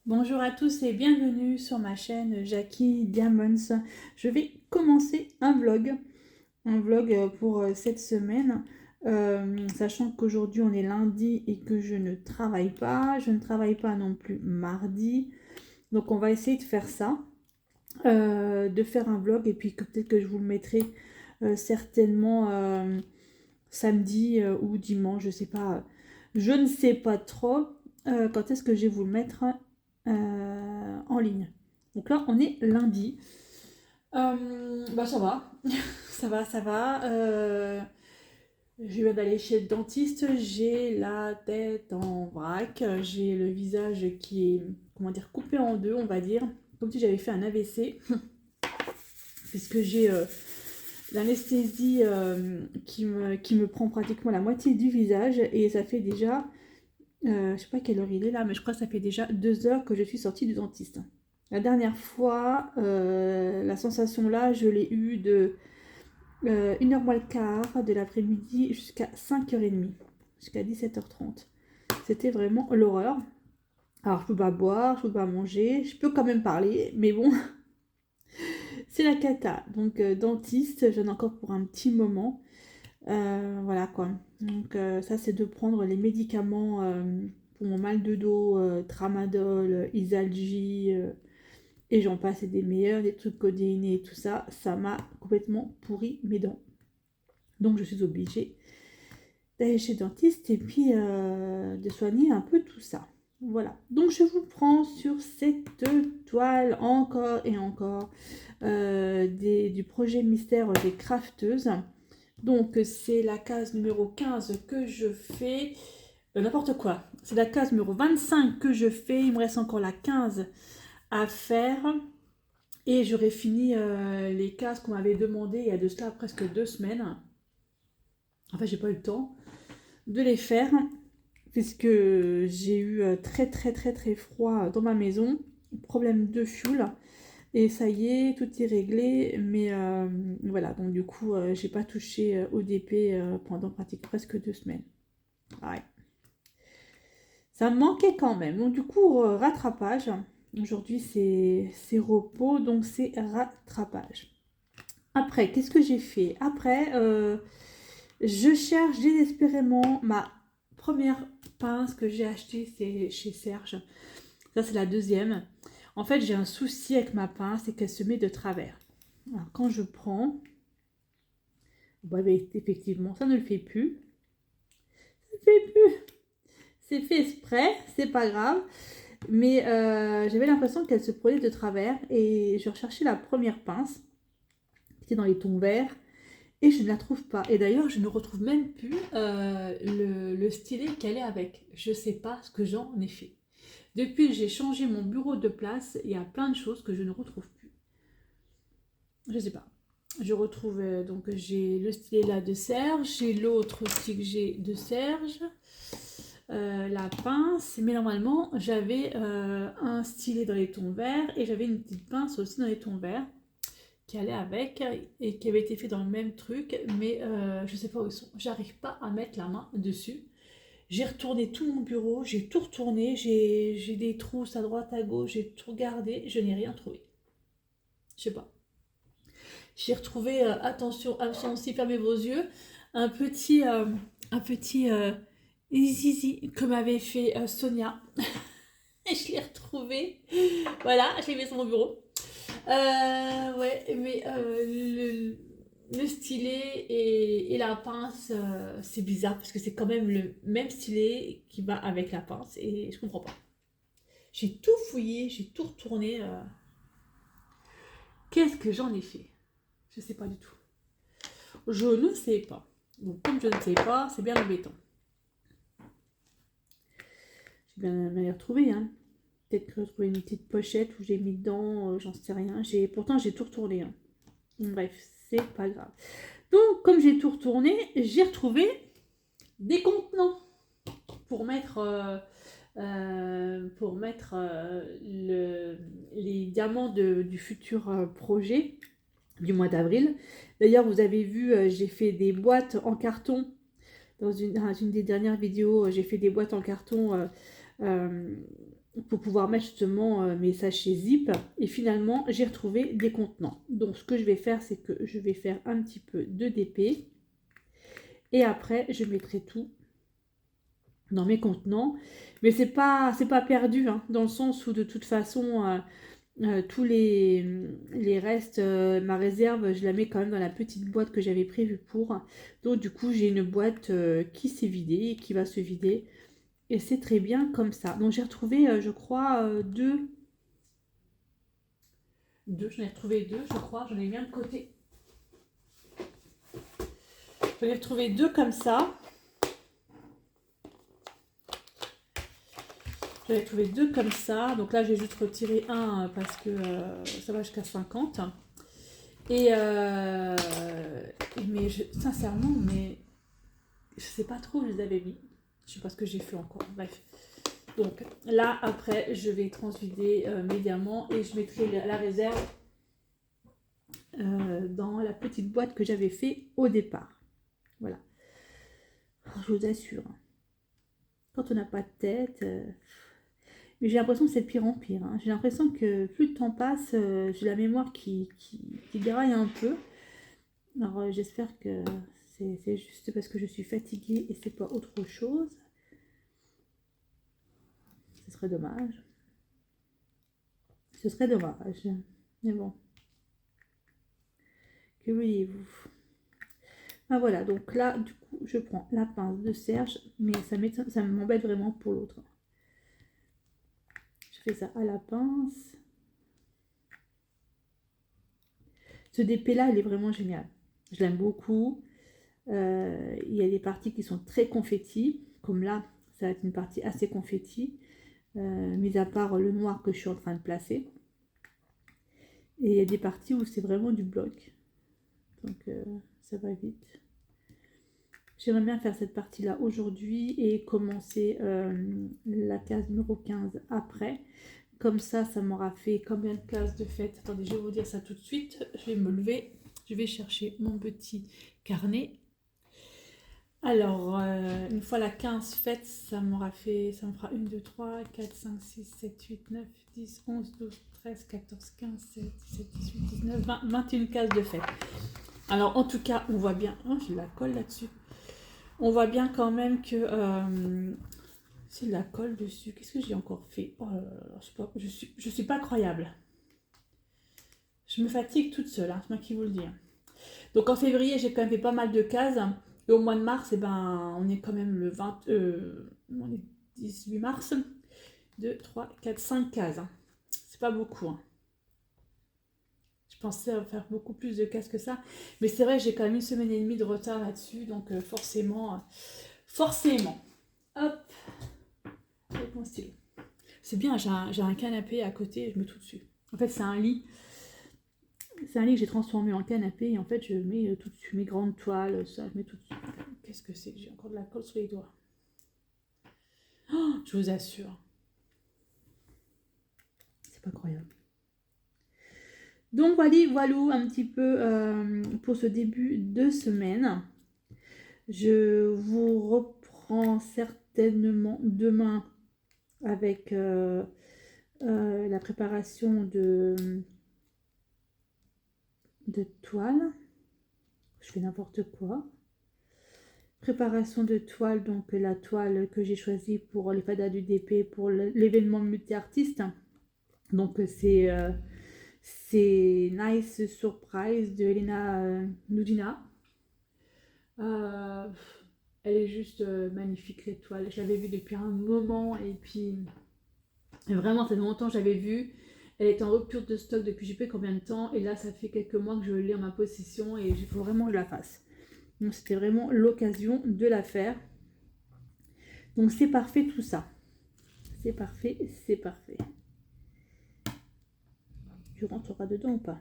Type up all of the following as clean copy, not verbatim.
Bonjour à tous et bienvenue sur ma chaîne Jackie Diamonds. Je vais commencer un vlog pour cette semaine, sachant qu'aujourd'hui on est lundi et que je ne travaille pas. Je ne travaille pas non plus mardi, donc on va essayer de faire ça, de faire un vlog et puis peut-être que je vous le mettrai certainement samedi ou dimanche, je sais pas, je ne sais pas trop quand est-ce que je vais vous le mettre en ligne. Donc là, on est lundi. Bah ça va, ça va. Je viens d'aller chez le dentiste, j'ai la tête en vrac, j'ai le visage qui est, comment dire, coupé en deux, on va dire, comme si j'avais fait un AVC, puisque j'ai l'anesthésie qui me prend pratiquement la moitié du visage, et ça fait déjà, je sais pas quelle heure il est là, mais je crois que ça fait déjà 2 heures que je suis sortie du dentiste. La dernière fois, la sensation là, je l'ai eue de 1h moins le quart de l'après-midi jusqu'à 5h30, jusqu'à 17h30. C'était vraiment l'horreur. Alors, je peux pas boire, je peux pas manger, je peux quand même parler, mais bon, c'est la cata. Donc, dentiste, j'en ai encore pour un petit moment. Voilà quoi. Donc, ça, c'est de prendre les médicaments pour mon mal de dos, tramadol, Isalgie, et j'en passe, et des meilleurs, des trucs codéinés et tout ça. Ça m'a complètement pourri mes dents. Donc, je suis obligée d'aller chez le dentiste et puis de soigner un peu tout ça. Voilà. Donc, je vous prends sur cette toile encore et encore du projet mystère des crafteuses. Donc, c'est la case numéro 15 que je fais. N'importe quoi. C'est la case numéro 25 que je fais. Il me reste encore la 15 à faire. Et j'aurais fini les cases qu'on m'avait demandé il y a de cela presque 2 semaines. Enfin, j'ai pas eu le temps de les faire puisque j'ai eu très très très très froid dans ma maison. Problème de fuel. Et ça y est, tout est réglé. Mais voilà, donc du coup, j'ai pas touché au DP pendant presque 2 semaines. Ouais. Ça me manquait quand même. Donc du coup, rattrapage. Aujourd'hui, c'est repos, donc c'est rattrapage. Après, qu'est-ce que j'ai fait? Après, je cherche désespérément ma première pince que j'ai achetée, c'est chez Serge. Ça, c'est la deuxième. En fait, j'ai un souci avec ma pince, c'est qu'elle se met de travers. Alors, quand je prends, bah, effectivement, ça ne le fait plus. Ça ne le fait plus. C'est fait exprès, c'est pas grave. Mais j'avais l'impression qu'elle se prenait de travers et je recherchais la première pince qui était dans les tons verts. Et je ne la trouve pas. Et d'ailleurs, je ne retrouve même plus le stylet qu'elle est avec. Je ne sais pas ce que j'en ai fait. Depuis que j'ai changé mon bureau de place, il y a plein de choses que je ne retrouve plus. Je ne sais pas. Je retrouve, donc j'ai le stylet là de Serge, j'ai l'autre aussi que j'ai de Serge, la pince, mais normalement j'avais un stylet dans les tons verts et j'avais une petite pince aussi dans les tons verts qui allait avec et qui avait été fait dans le même truc, mais je sais pas où ils sont. J'arrive pas à mettre la main dessus. J'ai retourné tout mon bureau, j'ai tout retourné, j'ai des trousses à droite, à gauche, j'ai tout regardé, je n'ai rien trouvé. Je sais pas. J'ai retrouvé, attention, aussi, fermez vos yeux, un petit zizi que m'avait fait Sonia. Et je l'ai retrouvé. Voilà, je l'ai mis sur mon bureau. Ouais, mais le stylet et la pince, c'est bizarre parce que c'est quand même le même stylet qui va avec la pince et je comprends pas. J'ai tout fouillé, j'ai tout retourné. Qu'est-ce que j'en ai fait? Je sais pas du tout. Je ne sais pas. Donc comme je ne sais pas, c'est bien embêtant. J'ai bien les retrouver, hein. Peut-être que j'ai retrouvé une petite pochette où j'ai mis dedans, j'en sais rien. Pourtant j'ai tout retourné, hein. Bref, c'est pas grave. Donc, comme j'ai tout retourné, j'ai retrouvé des contenants pour mettre, les diamants du futur projet du mois d'avril. D'ailleurs, vous avez vu, j'ai fait des boîtes en carton. Dans une des dernières vidéos, j'ai fait des boîtes en carton pour pouvoir mettre justement mes sachets zip. Et finalement, j'ai retrouvé des contenants. Donc, ce que je vais faire, c'est que je vais faire un petit peu de DP. Et après, je mettrai tout dans mes contenants. Mais c'est pas perdu, hein, dans le sens où de toute façon, tous les restes, ma réserve, je la mets quand même dans la petite boîte que j'avais prévue pour. Donc du coup, j'ai une boîte qui s'est vidée et qui va se vider. Et c'est très bien comme ça. Donc j'ai retrouvé, je crois, deux. J'en ai retrouvé deux, je crois. J'en ai mis un de côté. J'en ai retrouvé deux comme ça. J'avais trouvé deux comme ça. Donc là, j'ai juste retiré un parce que ça va jusqu'à 50. Et mais sincèrement, mais je sais pas trop où je les avais mis. Je sais pas ce que j'ai fait encore. Bref. Donc là, après, je vais transvider mes diamants et je mettrai la réserve dans la petite boîte que j'avais fait au départ. Voilà. Je vous assure. Quand on n'a pas de tête... Mais j'ai l'impression que c'est de pire en pire, hein. J'ai l'impression que plus le temps passe, j'ai la mémoire qui déraille un peu. Alors j'espère que c'est juste parce que je suis fatiguée et c'est pas autre chose. Ce serait dommage. Ce serait dommage. Mais bon. Que voulez-vous? Ah voilà, donc là, du coup, je prends la pince de Serge, mais ça m'embête vraiment pour l'autre. Je fais ça à la pince. Ce DP là, il est vraiment génial. Je l'aime beaucoup. Il y a des parties qui sont très confetti, comme là, ça va être une partie assez confetti, mis à part le noir que je suis en train de placer. Et il y a des parties où c'est vraiment du bloc. Donc ça va vite. J'aimerais bien faire cette partie-là aujourd'hui et commencer la case numéro 15 après. Comme ça m'aura fait combien de cases de fête? Attendez, je vais vous dire ça tout de suite. Je vais me lever, je vais chercher mon petit carnet. Alors, une fois la 15 faite, ça me fera 1, 2, 3, 4, 5, 6, 7, 8, 9, 10, 11, 12, 13, 14, 15, 16, 17, 18, 19, 20, 21 cases de fête. Alors, en tout cas, on voit bien... Oh, j'ai de la colle là-dessus. On voit bien quand même que... c'est de la colle dessus. Qu'est-ce que j'ai encore fait? Oh là là, je suis pas croyable. Je me fatigue toute seule, hein, c'est moi qui vous le dis. Donc, en février, j'ai quand même fait pas mal de cases. Et au mois de mars, eh ben, on est quand même le 20, on est 18 mars. 2, 3, 4, 5 cases. Hein. C'est pas beaucoup. Hein. Je pensais faire beaucoup plus de cases que ça. Mais c'est vrai, j'ai quand même 1 semaine et demie de retard là-dessus. Donc forcément. Hop. Avec mon stylo. C'est bien, j'ai un canapé à côté et je mets tout dessus. En fait, c'est un lit. C'est un lit que j'ai transformé en canapé et en fait, je mets tout dessus. Mes grandes toiles, ça, je mets tout dessus. Qu'est-ce que c'est? J'ai encore de la colle sur les doigts. Oh, je vous assure. C'est pas croyable. Donc voilà un petit peu pour ce début de semaine. Je vous reprends certainement demain avec la préparation de toile. Je fais n'importe quoi. Préparation de toile, donc la toile que j'ai choisie pour les fadas du DP pour l'événement multi-artiste. Donc c'est Nice Surprise de Elena Nudina. Elle est juste magnifique, cette toile. Je l'avais vue depuis un moment et puis vraiment, ça fait longtemps que j'avais vu. Elle est en rupture de stock depuis je sais pas combien de temps et là, ça fait quelques mois que je l'ai en ma possession et il faut vraiment que je la fasse. Donc c'était vraiment l'occasion de la faire. Donc c'est parfait tout ça. C'est parfait, c'est parfait. Tu rentreras dedans ou pas?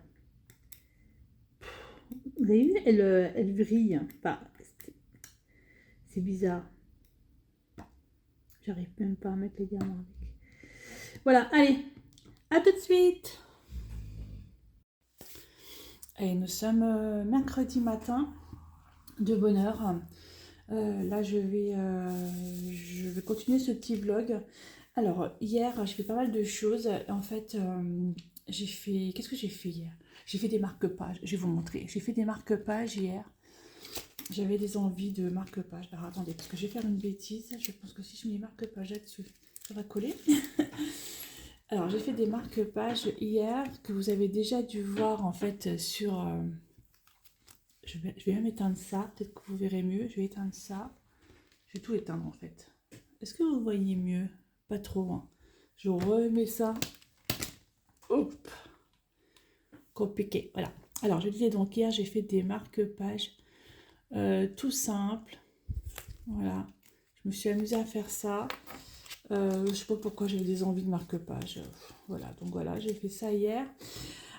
Vous avez vu, elle brille. Enfin, c'est bizarre. J'arrive même pas à mettre les diamants avec. Voilà, allez, à tout de suite. Et nous sommes mercredi matin, de bonne heure. Là, je vais continuer ce petit vlog. Alors, hier, j'ai fait pas mal de choses. En fait, j'ai fait... Qu'est-ce que j'ai fait hier? J'ai fait des marque-pages. Je vais vous montrer. J'ai fait des marque-pages hier. J'avais des envies de marque-pages. Alors, attendez, parce que je vais faire une bêtise. Je pense que si je mets marque-pages là-dessus, ça va coller. Alors, j'ai fait des marque-pages hier que vous avez déjà dû voir, en fait, sur... je vais même éteindre ça. Peut-être que vous verrez mieux. Je vais éteindre ça. Je vais tout éteindre, en fait. Est-ce que vous voyez mieux? Pas trop, hein. Je remets ça. Hop, compliqué. Voilà. Alors, je disais donc hier, j'ai fait des marque-pages tout simples. Voilà. Je me suis amusée à faire ça. Je sais pas pourquoi j'avais des envies de marque-page. Voilà, donc voilà, j'ai fait ça hier.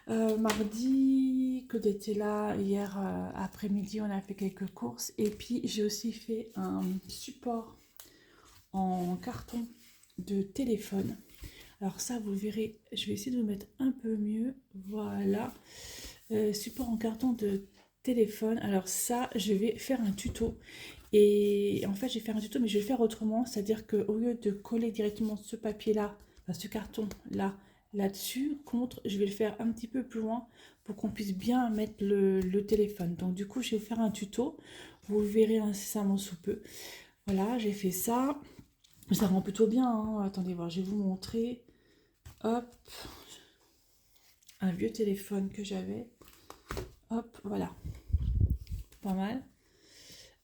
Mardi, que était là, hier après-midi, on a fait quelques courses. Et puis, j'ai aussi fait un support en carton de téléphone. Alors ça, vous verrez, je vais essayer de vous mettre un peu mieux. Voilà. Support en carton de téléphone. Alors ça, je vais faire un tuto. Et en fait, je vais faire un tuto, mais je vais le faire autrement. C'est-à-dire qu'au lieu de coller directement ce papier-là, enfin, ce carton-là, là-dessus, je vais le faire un petit peu plus loin pour qu'on puisse bien mettre le téléphone. Donc du coup, je vais vous faire un tuto. Vous le verrez incessamment sous peu. Voilà, j'ai fait ça. Ça rend plutôt bien, hein. Attendez voir, je vais vous montrer. Hop, un vieux téléphone que j'avais. Hop, voilà, pas mal.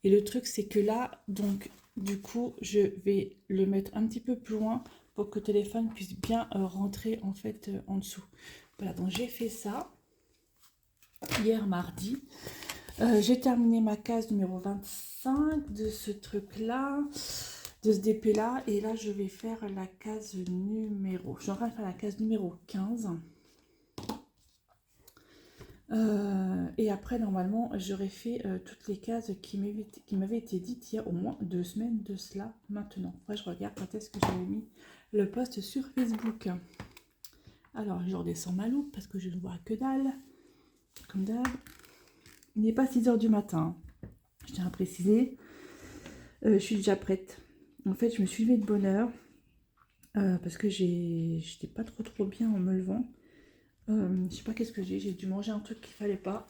Et le truc, c'est que là, donc, du coup, je vais le mettre un petit peu plus loin pour que le téléphone puisse bien rentrer, en fait, en dessous. Voilà, donc j'ai fait ça hier mardi. J'ai terminé ma case numéro 25 de ce truc-là, de ce DP-là. Et là, je vais faire la case numéro... Je suis en train de faire la case numéro 15. Et après, normalement, j'aurais fait toutes les cases qui m'avaient été dites il y a au moins 2 semaines de cela maintenant. Après, je regarde quand est-ce que j'avais mis le post sur Facebook. Alors, je redescends ma loupe parce que je ne vois que dalle. Comme d'hab. Il n'est pas 6 h du matin. Je tiens à préciser. Je suis déjà prête. En fait, je me suis levée de bonne heure parce que j'étais pas trop bien en me levant. Je sais pas qu'est-ce que j'ai dû manger un truc qu'il fallait pas.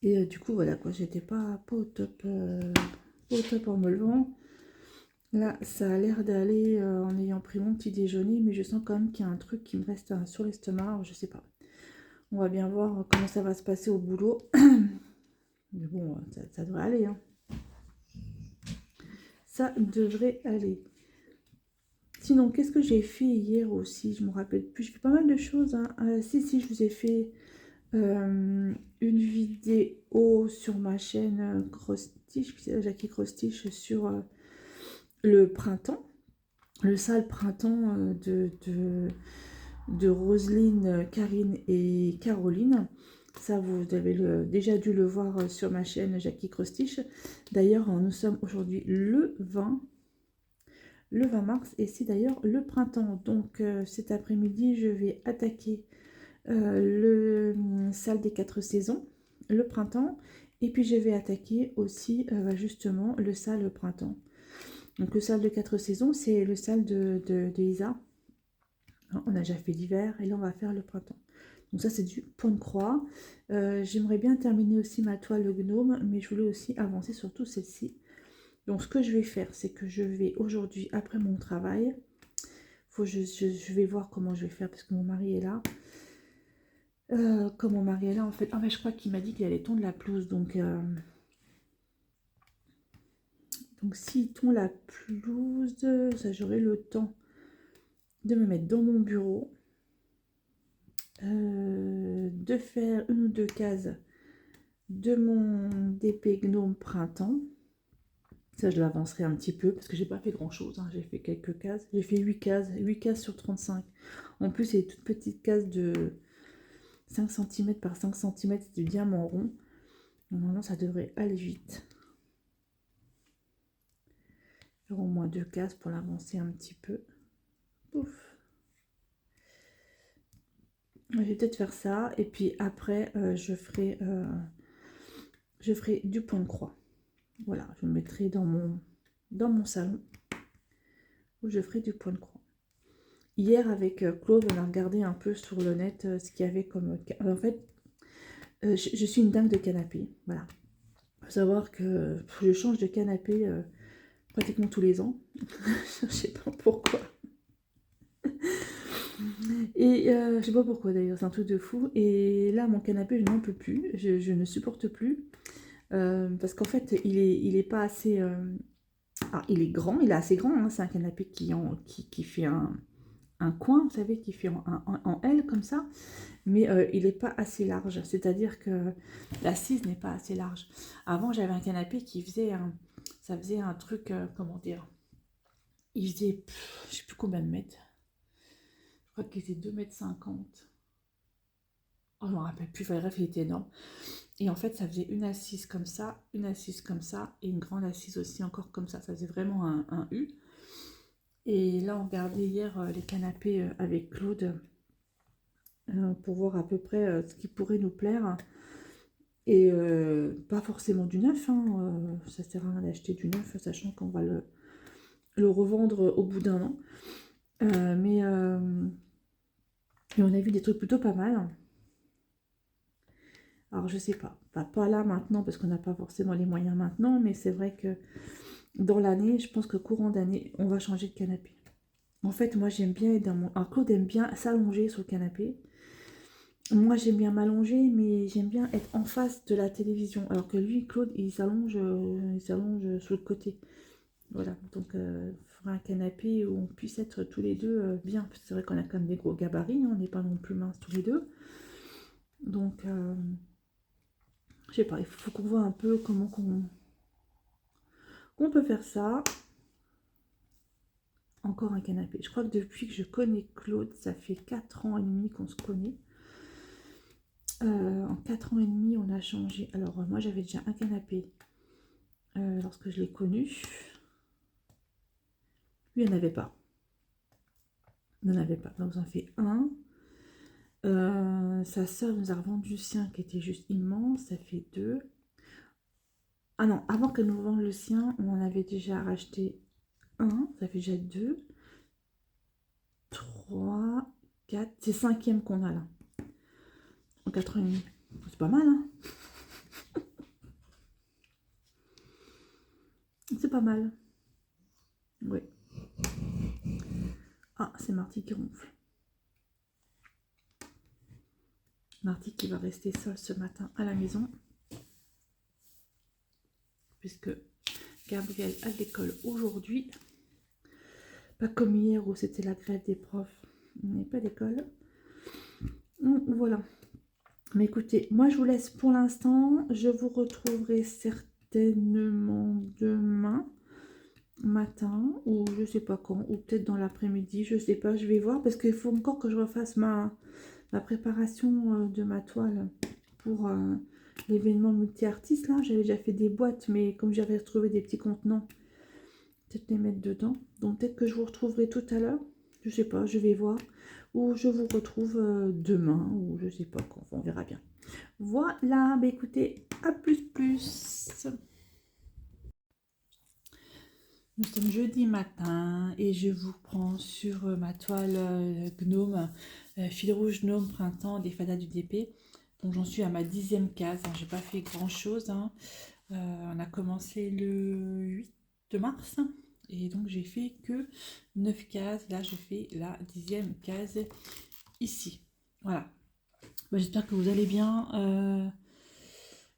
Et du coup, voilà quoi, j'étais pas au top en me levant. Là, ça a l'air d'aller en ayant pris mon petit déjeuner, mais je sens quand même qu'il y a un truc qui me reste sur l'estomac, je sais pas. On va bien voir comment ça va se passer au boulot. Mais bon, ça devrait aller, hein. Ça devrait aller. Sinon, qu'est-ce que j'ai fait hier aussi? Je me rappelle plus. J'ai fait pas mal de choses, hein. Si, je vous ai fait une vidéo sur ma chaîne Crostiche, Jackie Crostiche, sur le printemps, le sale printemps de Roselyne, Karine et Caroline. Ça, vous avez déjà dû le voir sur ma chaîne Jackie Crostiche. D'ailleurs, nous sommes aujourd'hui le 20 mars et c'est d'ailleurs le printemps. Donc cet après-midi, je vais attaquer le salle des 4 saisons, le printemps, et puis je vais attaquer aussi justement le salle printemps. Donc le salle de 4 saisons, c'est le salle de Isa. On a déjà fait l'hiver et là on va faire le printemps. Donc ça c'est du point de croix. J'aimerais bien terminer aussi ma toile gnome, mais je voulais aussi avancer surtout celle-ci. Donc ce que je vais faire, c'est que je vais aujourd'hui, après mon travail, je vais voir comment je vais faire parce que mon mari est là. Comme mon mari est là en fait. Ah mais je crois qu'il m'a dit qu'il allait tondre la pelouse. Donc s'il tond la pelouse, ça j'aurai le temps de me mettre dans mon bureau. De faire une ou deux cases de mon DP Gnome printemps. Ça, je l'avancerai un petit peu parce que j'ai pas fait grand chose, hein. J'ai fait quelques cases. J'ai fait 8 cases sur 35. En plus, c'est une toute petite case de 5 cm par 5 cm, c'est du diamant rond. Normalement, ça devrait aller vite. Faire au moins 2 cases pour l'avancer un petit peu. Ouf. Je vais peut-être faire ça. Et puis après, je ferai du point de croix. Voilà, je me mettrai dans mon salon. coup, je ferai du point de croix. Hier, avec Claude, on a regardé un peu sur le net ce qu'il y avait comme... En fait, je suis une dingue de canapé, voilà. Il faut savoir que je change de canapé pratiquement tous les ans. Je sais pas pourquoi. Et je sais pas pourquoi d'ailleurs, c'est un truc de fou. Et là, mon canapé, je n'en peux plus. Je ne supporte plus. Parce qu'en fait, il est pas assez... Ah, il est grand, il est assez grand. Hein. C'est un canapé qui fait un coin, vous savez, qui fait en L comme ça. Mais il n'est pas assez large. C'est-à-dire que l'assise n'est pas assez large. Avant, j'avais un canapé qui faisait ça faisait un truc, comment dire, il faisait, je sais plus combien de mètres. Je crois qu'il était 2,50 m. Oh, je me rappelle plus, enfin, bref, il était énorme. Et en fait, ça faisait une assise comme ça, et une grande assise aussi encore comme ça. Ça faisait vraiment un U. Et là, on regardait hier les canapés avec Claude pour voir à peu près ce qui pourrait nous plaire. Et pas forcément du neuf, hein, ça sert à rien d'acheter du neuf, sachant qu'on va le revendre au bout d'un an. Mais on a vu des trucs plutôt pas mal. Alors je sais pas, pas là maintenant parce qu'on n'a pas forcément les moyens maintenant, mais c'est vrai que dans l'année, je pense que courant d'année, on va changer de canapé. En fait, moi j'aime bien être dans mon... Alors Claude aime bien s'allonger sur le canapé. Moi j'aime bien m'allonger, mais j'aime bien être en face de la télévision. Alors que lui, Claude, il s'allonge sur le côté. Voilà, donc il faudra un canapé où on puisse être tous les deux bien. Parce que c'est vrai qu'on a quand même des gros gabarits, hein, on n'est pas non plus minces tous les deux. Donc, je sais pas, il faut qu'on voit un peu comment qu'on peut faire ça. Encore un canapé. Je crois que depuis que je connais Claude, ça fait 4 ans et demi qu'on se connaît. En 4 ans et demi, on a changé. Alors, moi, j'avais déjà un canapé lorsque je l'ai connu. Lui, il n'en avait pas. Il n'en avait pas. Donc, j'en fais un. Sa soeur nous a revendu le sien qui était juste immense. Ça fait 2. Ah non, avant qu'elle nous vende le sien, on en avait déjà racheté un. Ça fait déjà 2, 3, 4. C'est 5e qu'on a là. En 4 ans et demi. C'est pas mal, hein? C'est pas mal. Oui. Ah, c'est Marty qui ronfle. Marty qui va rester seul ce matin à la maison. Puisque Gabriel a l'école aujourd'hui. Pas comme hier où c'était la grève des profs. Il n'y a pas d'école. Voilà. Mais écoutez, moi je vous laisse pour l'instant. Je vous retrouverai certainement demain matin ou je sais pas quand, ou peut-être dans l'après-midi, je sais pas, je vais voir parce qu'il faut encore que je refasse ma préparation de ma toile pour l'événement multi-artiste là. J'avais déjà fait des boîtes, mais comme j'avais retrouvé des petits contenants, peut-être les mettre dedans. Donc peut-être que je vous retrouverai tout à l'heure, je sais pas, je vais voir, ou je vous retrouve demain, ou je sais pas quand, on verra bien. Voilà, bah écoutez, à plus. Nous sommes jeudi matin et je vous prends sur ma toile gnome, fil rouge gnome printemps des Fadas du DP. Donc j'en suis à ma 10e case, hein. J'ai pas fait grand chose, hein. On a commencé le 8 mars et donc j'ai fait que 9 cases. Là je fais la 10e case ici. Voilà. Bah, j'espère que vous allez bien.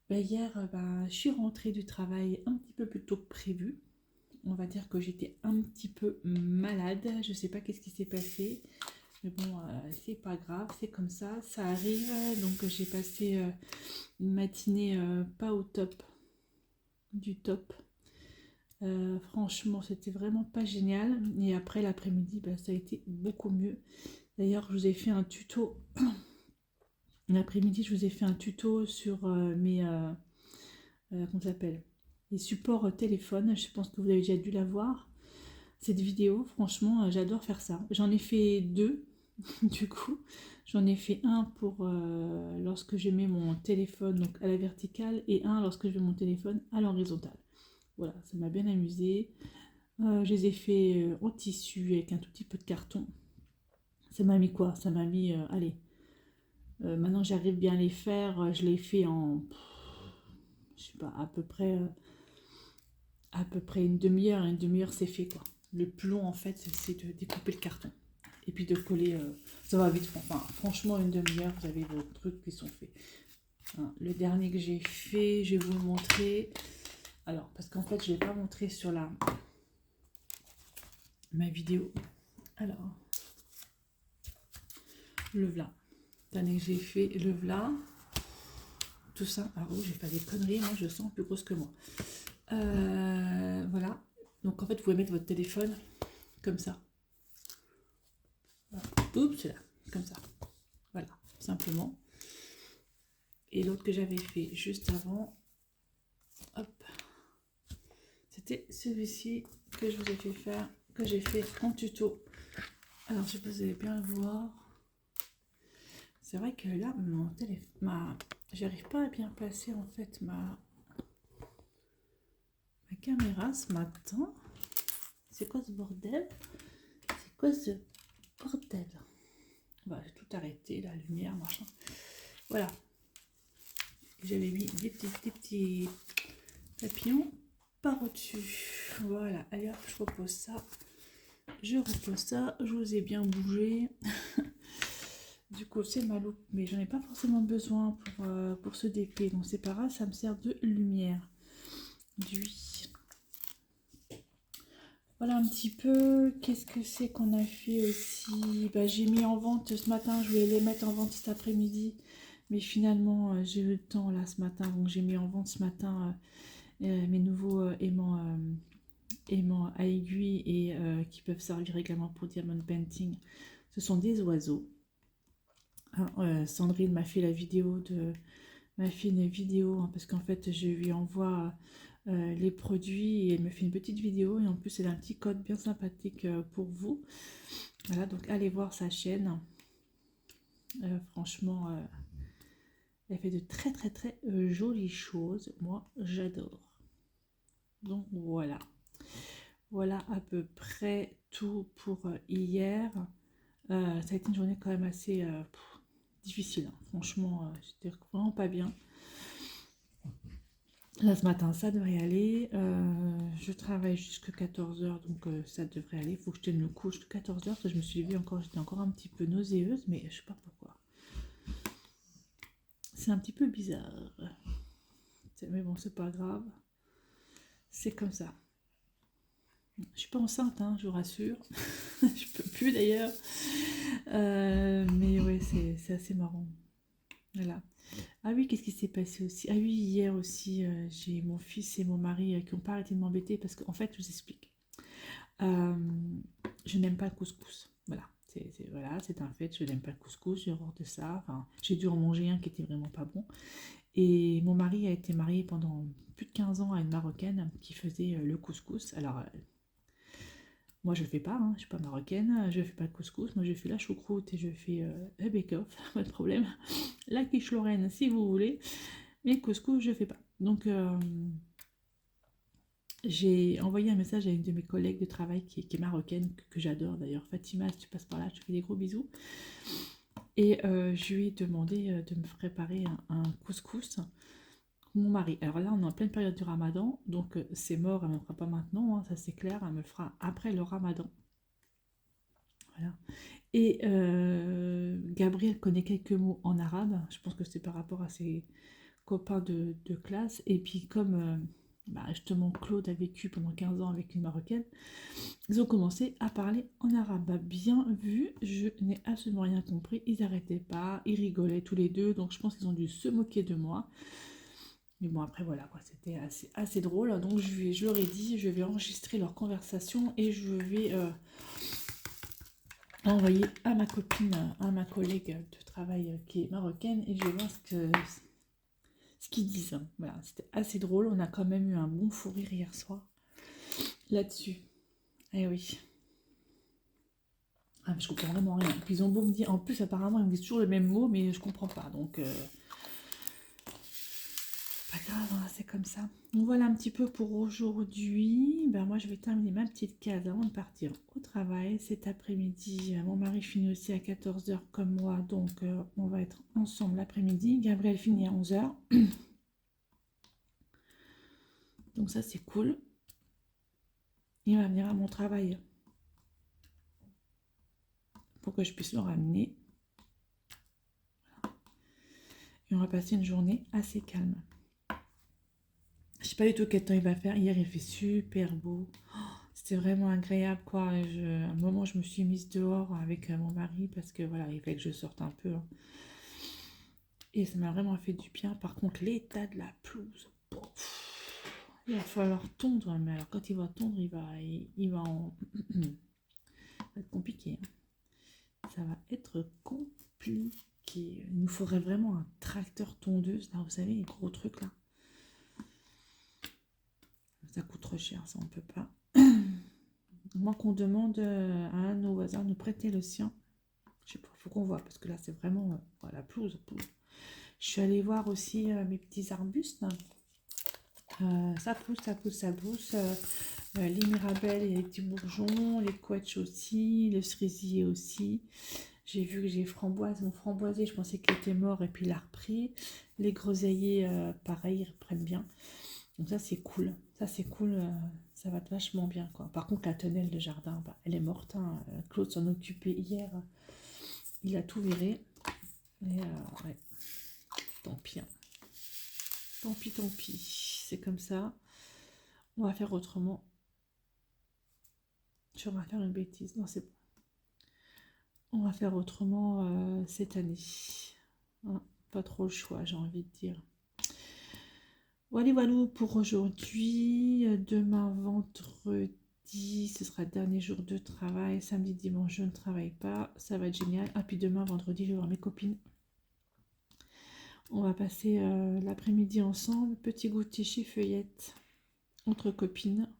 Hier, je suis rentrée du travail un petit peu plus tôt que prévu. On va dire que j'étais un petit peu malade. Je sais pas qu'est-ce qui s'est passé. Mais bon, c'est pas grave, c'est comme ça, ça arrive. Donc j'ai passé une matinée pas au top du top. Franchement, c'était vraiment pas génial. Et après l'après-midi, ça a été beaucoup mieux. D'ailleurs, je vous ai fait un tuto. L'après-midi, je vous ai fait un tuto sur mes... comment ça s'appelle, les supports téléphone. Je pense que vous avez déjà dû la voir, cette vidéo. Franchement, j'adore faire ça. J'en ai fait 2, du coup. J'en ai fait un pour lorsque je mets mon téléphone donc, à la verticale et un lorsque je mets mon téléphone à l'horizontale. Voilà, ça m'a bien amusé. Je les ai fait en tissu avec un tout petit peu de carton. Ça m'a mis quoi? Ça m'a mis, allez, maintenant j'arrive bien à les faire. Je les fais en, je sais pas, à peu près une demi-heure. Une demi-heure, c'est fait quoi. Le plus long en fait, c'est de découper le carton. Et puis de coller, ça va vite. Enfin, franchement, une demi-heure, vous avez vos trucs qui sont faits. Hein, le dernier que j'ai fait, je vais vous le montrer. Alors, parce qu'en fait, je ne l'ai pas montré sur ma vidéo. Alors, le v'là. Dernier que j'ai fait, le v'là. Tout ça. Alors, j'ai fait des conneries, moi, je sens plus grosse que moi. Voilà. Donc, en fait, vous pouvez mettre votre téléphone comme ça. Voilà. Oups, c'est là. Comme ça. Voilà, simplement. Et l'autre que j'avais fait juste avant, hop, c'était celui-ci que je vous ai fait faire, que j'ai fait en tuto. Alors, je sais pas si vous allez bien le voir. C'est vrai que là, mon téléphone, j'arrive pas à bien placer en fait ma caméra ce matin. C'est quoi ce bordel? C'est quoi ce bordel? Voilà, j'ai tout arrêté, la lumière, machin. Voilà. J'avais mis des petits papillons par au-dessus. Voilà, allez hop, je repose ça. Je repose ça, je vous ai bien bougé. Du coup, c'est ma loupe, mais j'en ai pas forcément besoin pour ce DP. Donc c'est pas grave, ça me sert de lumière. D'huile. Voilà un petit peu. Qu'est-ce que c'est qu'on a fait aussi? Bah, j'ai mis en vente ce matin, je voulais les mettre en vente cet après-midi. Mais finalement, j'ai eu le temps là ce matin. Donc j'ai mis en vente ce matin mes nouveaux aimants à aiguille et qui peuvent servir également pour diamond painting. Ce sont des oiseaux. Sandrine m'a fait une vidéo hein, parce qu'en fait je lui envoie les produits et elle me fait une petite vidéo et en plus elle a un petit code bien sympathique pour vous. Voilà, donc allez voir sa chaîne. Franchement, elle fait de très très très jolies choses. Moi j'adore. Donc voilà. Voilà à peu près tout pour hier. Ça a été une journée quand même assez difficile. Hein. Franchement, j'étais vraiment pas bien. Là, ce matin, ça devrait aller. Je travaille jusqu'à 14h, donc ça devrait aller. Il faut que je tienne le coup jusqu'à 14h, parce que je me suis levée encore, j'étais encore un petit peu nauséeuse, mais je sais pas pourquoi. C'est un petit peu bizarre. Mais bon, c'est pas grave. C'est comme ça. Je suis pas enceinte, hein, je vous rassure. Je peux plus d'ailleurs. Mais ouais, c'est assez marrant. Voilà. Ah oui, qu'est-ce qui s'est passé aussi? Ah oui, hier aussi, j'ai mon fils et mon mari qui n'ont pas arrêté de m'embêter parce qu'en fait, je vous explique. Je n'aime pas le couscous. Voilà, voilà, c'est un fait, je n'aime pas le couscous, j'ai horreur de ça. Enfin, j'ai dû en manger un qui était vraiment pas bon. Et mon mari a été marié pendant plus de 15 ans à une Marocaine qui faisait le couscous. Alors, moi je ne le fais pas, hein, je ne suis pas marocaine, je ne fais pas le couscous, moi je fais la choucroute et je fais le bake-off, pas de problème. La quiche lorraine si vous voulez, mais le couscous je ne fais pas. Donc j'ai envoyé un message à une de mes collègues de travail qui est marocaine, que j'adore d'ailleurs, Fatima, si tu passes par là, je te fais des gros bisous. Et je lui ai demandé de me préparer un couscous. Mon mari, alors là on est en pleine période du ramadan, donc c'est mort, elle ne me le fera pas maintenant, hein, ça c'est clair, elle me le fera après le ramadan. Voilà. Et Gabriel connaît quelques mots en arabe, je pense que c'est par rapport à ses copains de classe, et puis comme justement Claude a vécu pendant 15 ans avec une Marocaine, ils ont commencé à parler en arabe. Bah, bien vu, je n'ai absolument rien compris, ils n'arrêtaient pas, ils rigolaient tous les deux, donc je pense qu'ils ont dû se moquer de moi. Mais bon, après, voilà, quoi, c'était assez drôle. Donc, je leur ai dit, je vais enregistrer leur conversation et je vais envoyer à ma copine, à ma collègue de travail qui est marocaine et je vais voir ce qu'ils disent. Voilà, c'était assez drôle. On a quand même eu un bon fou rire hier soir là-dessus. Eh oui. Ah, je comprends vraiment rien. Puis ils ont beau me dire, en plus, apparemment, ils me disent toujours le même mot, mais je comprends pas. Donc, Pas grave, hein, c'est comme ça. Donc voilà un petit peu pour aujourd'hui. Ben, moi, je vais terminer ma petite case avant de partir au travail. Cet après-midi, mon mari finit aussi à 14h comme moi. Donc, on va être ensemble l'après-midi. Gabriel finit à 11h. Donc ça, c'est cool. Il va venir à mon travail pour que je puisse le ramener. Et on va passer une journée assez calme. Je sais pas du tout quel temps il va faire. Hier, il fait super beau. C'était vraiment agréable, quoi. À un moment, je me suis mise dehors avec mon mari parce que voilà, il fallait que je sorte un peu, hein. Et ça m'a vraiment fait du bien. Par contre, l'état de la pelouse, il va falloir tondre. Mais alors, quand il va tondre, il va en... ça va être compliqué, hein. Ça va être compliqué. Il nous faudrait vraiment un tracteur tondeuse, là, vous savez, les gros trucs, là. Ça coûte trop cher, ça, on peut pas. Moi qu'on demande à un de nos voisins de nous prêter le sien. Je sais pas, faut qu'on voit, parce que là, c'est vraiment la pelouse. Je suis allée voir aussi mes petits arbustes. Ça pousse, ça pousse, ça pousse. Les mirabelles et les petits bourgeons, les quetchs aussi, le cerisier aussi. J'ai vu que j'ai framboise, mon framboisier, je pensais qu'il était mort et puis il a repris. Les groseilliers, pareil, ils reprennent bien. Donc ça, c'est cool. Ça, c'est cool. Ça va vachement bien, quoi. Par contre, la tonnelle de jardin, bah, elle est morte, hein. Claude s'en occupait hier. Il a tout viré. Et ouais, tant pis, hein. Tant pis, tant pis. C'est comme ça. On va faire autrement. On va faire une bêtise. Non, c'est bon. On va faire autrement cette année. Hein, pas trop le choix, j'ai envie de dire. Voilà, voilà pour aujourd'hui. Demain, vendredi, ce sera le dernier jour de travail. Samedi, dimanche, je ne travaille pas. Ça va être génial. Ah, puis demain, vendredi, je vais voir mes copines. On va passer l'après-midi ensemble. Petit goûter chez Feuillette, entre copines.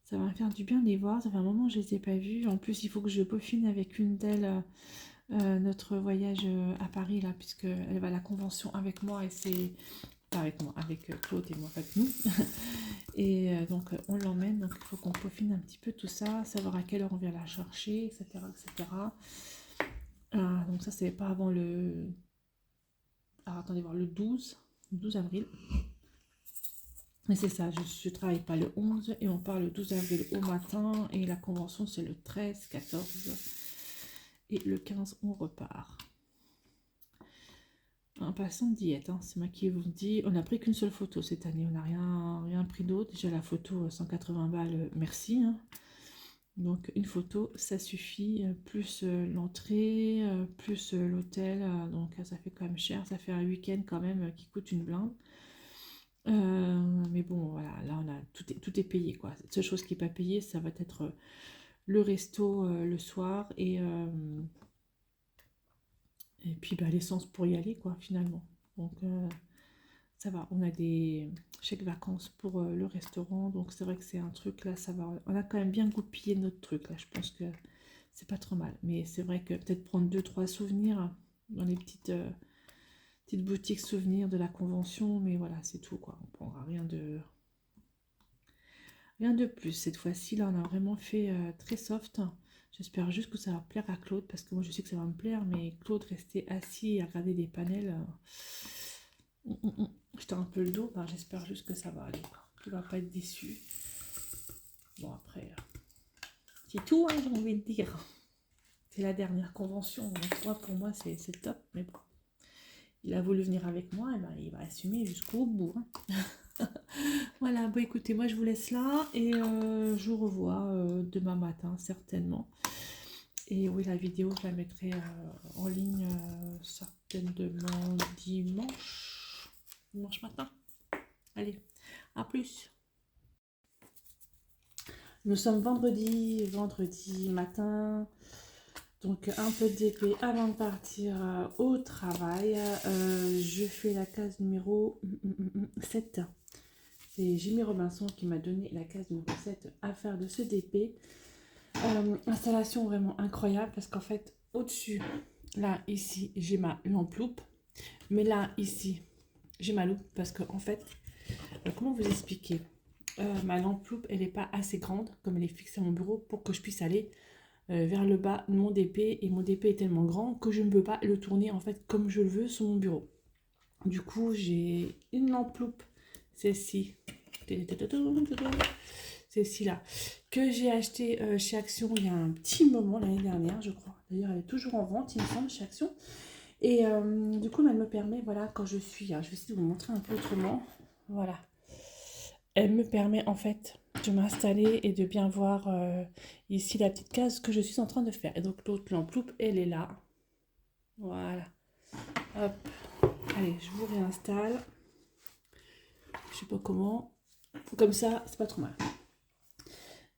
Ça va me faire du bien de les voir. Ça fait un moment que je ne les ai pas vues. En plus, il faut que je peaufine avec une d'elles notre voyage à Paris, là, puisqu'elle va à la convention avec moi et c'est... Pas avec moi, avec Claude et moi, avec nous. Et donc, on l'emmène. Donc, il faut qu'on peaufine un petit peu tout ça, savoir à quelle heure on vient la chercher, etc. etc. Donc, ça, c'est pas avant le... Alors, attendez voir, le 12 avril. Et c'est ça, je travaille pas le 11 et on part le 12 avril au matin et la convention c'est le 13, 14 et le 15 on repart. En passant diète, hein, c'est moi qui vous dis, on n'a pris qu'une seule photo cette année, on n'a rien pris d'autre. Déjà la photo 180 balles, merci, hein. Donc une photo ça suffit, plus l'entrée, plus l'hôtel, donc ça fait quand même cher, ça fait un week-end quand même qui coûte une blinde. Mais bon, voilà, là on a tout est payé, quoi. La seule chose qui n'est pas payée, ça va être le resto le soir et puis bah, l'essence pour y aller, quoi, finalement. Donc ça va, on a des chèques vacances pour le restaurant, donc c'est vrai que c'est un truc là, ça va. On a quand même bien goupillé notre truc là, je pense que c'est pas trop mal. Mais c'est vrai que peut-être prendre 2-3 souvenirs dans les petites boutiques souvenirs de la convention, mais voilà, c'est tout, quoi. On prendra rien de plus. Cette fois-ci, là, on a vraiment fait très soft. J'espère juste que ça va plaire à Claude, parce que moi, je sais que ça va me plaire, mais Claude restait assis et regarder des panels. J'étais un peu le dos, ben, j'espère juste que ça va aller, quoi. Qu'il va pas être déçu. Bon, après, c'est tout, hein, j'ai envie de dire. C'est la dernière convention, donc pour moi, c'est top, mais bon. Il a voulu venir avec moi, et ben, il va assumer jusqu'au bout, hein. Voilà, bon écoutez, moi je vous laisse là et je vous revois demain matin certainement. Et oui, la vidéo, je la mettrai en ligne certainement dimanche matin. Allez, à plus. Nous sommes vendredi matin. Donc un peu de DP avant de partir au travail. Je fais la case numéro 7. C'est Jimmy Robinson qui m'a donné la case numéro 7 à faire de ce DP. Installation vraiment incroyable parce qu'en fait, au-dessus, là, ici, j'ai ma lampe loupe. Mais là, ici, j'ai ma loupe parce que en fait, comment vous expliquer? Ma lampe loupe, elle n'est pas assez grande, comme elle est fixée à mon bureau, pour que je puisse aller vers le bas de mon DP. Et mon DP est tellement grand que je ne peux pas le tourner en fait comme je le veux sur mon bureau. Du coup, j'ai une lampe loupe, celle-ci, celle-ci-là, que j'ai acheté chez Action il y a un petit moment, l'année dernière, je crois. D'ailleurs, elle est toujours en vente, il me semble, chez Action. Et du coup, elle me permet, voilà, quand je suis, alors, je vais essayer de vous montrer un peu autrement. Voilà. Elle me permet en fait de m'installer et de bien voir ici la petite case que je suis en train de faire. Et donc l'autre lampe loupe, elle est là. Voilà. Hop. Allez, je vous réinstalle. Je sais pas comment. Comme ça, c'est pas trop mal.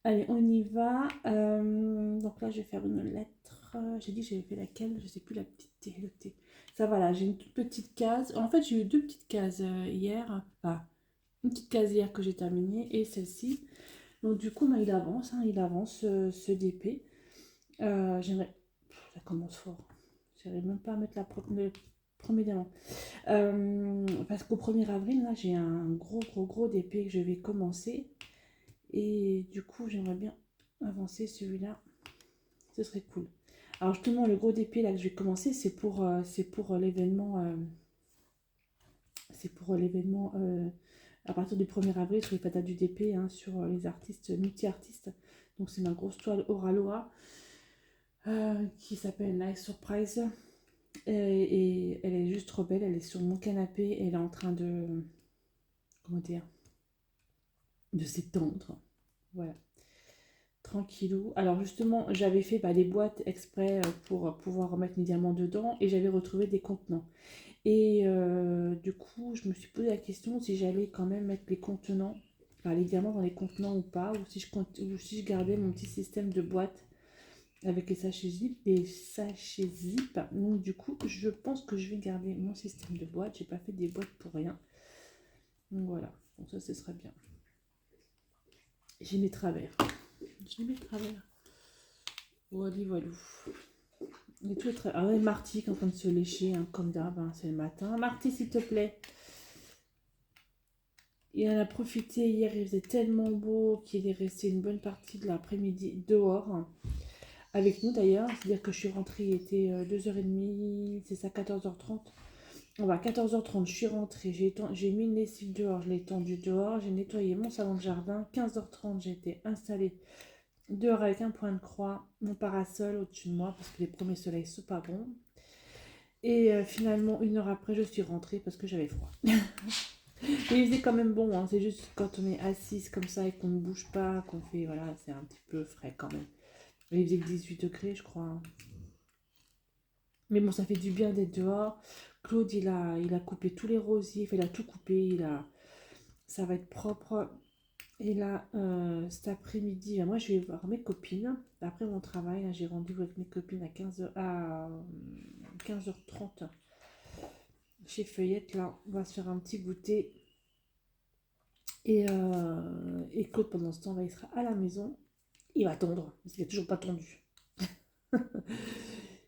Allez, on y va. Donc là, je vais faire une lettre. J'ai dit que j'avais fait laquelle? Je sais plus, la petite T, le T. Ça va là, j'ai une toute petite case. En fait, j'ai eu deux petites cases hier. Enfin, une petite case hier que j'ai terminée et celle-ci. Donc du coup, bah, il avance ce DP. J'aimerais... Ça commence fort. J'arrive même pas à mettre le premier diamant. Parce qu'au 1er avril, là, j'ai un gros DP que je vais commencer. Et du coup, j'aimerais bien avancer celui-là. Ce serait cool. Alors justement, le gros DP là que je vais commencer, c'est pour l'événement. C'est pour l'événement à partir du 1er avril sur les patates du DP, hein, sur les artistes, multi-artistes. Donc c'est ma grosse toile Oraloa qui s'appelle Nice Surprise. Et elle est juste trop belle. Elle est sur mon canapé et elle est en train de, comment dire, de s'étendre. Voilà. Tranquillou. Alors justement, j'avais fait des boîtes exprès pour pouvoir remettre mes diamants dedans et j'avais retrouvé des contenants. Et du coup, je me suis posé la question si j'allais quand même mettre les contenants, enfin les diamants dans les contenants ou pas, ou si je gardais mon petit système de boîte avec les sachets zip. Donc du coup, je pense que je vais garder mon système de boîte. J'ai pas fait des boîtes pour rien. Donc voilà. Donc ça, ce serait bien. J'ai mes travers. J'ai mes travers. Voilà, voilà. Et tout est très... Ah ouais, Marty qui est en train de se lécher, hein, comme d'hab, hein, c'est le matin. Marty, s'il te plaît. Il en a profité hier, il faisait tellement beau qu'il est resté une bonne partie de l'après-midi dehors, hein, avec nous d'ailleurs. C'est-à-dire que je suis rentrée, il était 2h30, c'est ça, 14h30. On va 14h30, je suis rentrée, j'ai mis une lessive dehors, je l'ai tendue dehors, j'ai nettoyé mon salon de jardin. 15h30, j'ai été installée dehors avec un point de croix, mon parasol au-dessus de moi parce que les premiers soleils sont pas bons. Et finalement, 1 heure après, je suis rentrée parce que j'avais froid. Mais il faisait quand même bon, hein. C'est juste quand on est assise comme ça et qu'on ne bouge pas, qu'on fait, voilà, c'est un petit peu frais quand même. Il faisait que 18 degrés, je crois, hein. Mais bon, ça fait du bien d'être dehors. Claude, il a coupé tous les rosiers, enfin, il a tout coupé, ça va être propre. Et là, cet après-midi, moi, je vais voir mes copines. Après mon travail, là, j'ai rendez-vous avec mes copines à 15h30 chez Feuillette. Là, on va se faire un petit goûter. Et Claude, pendant ce temps-là, il sera à la maison. Il va tondre, parce qu'il n'a toujours pas tondu.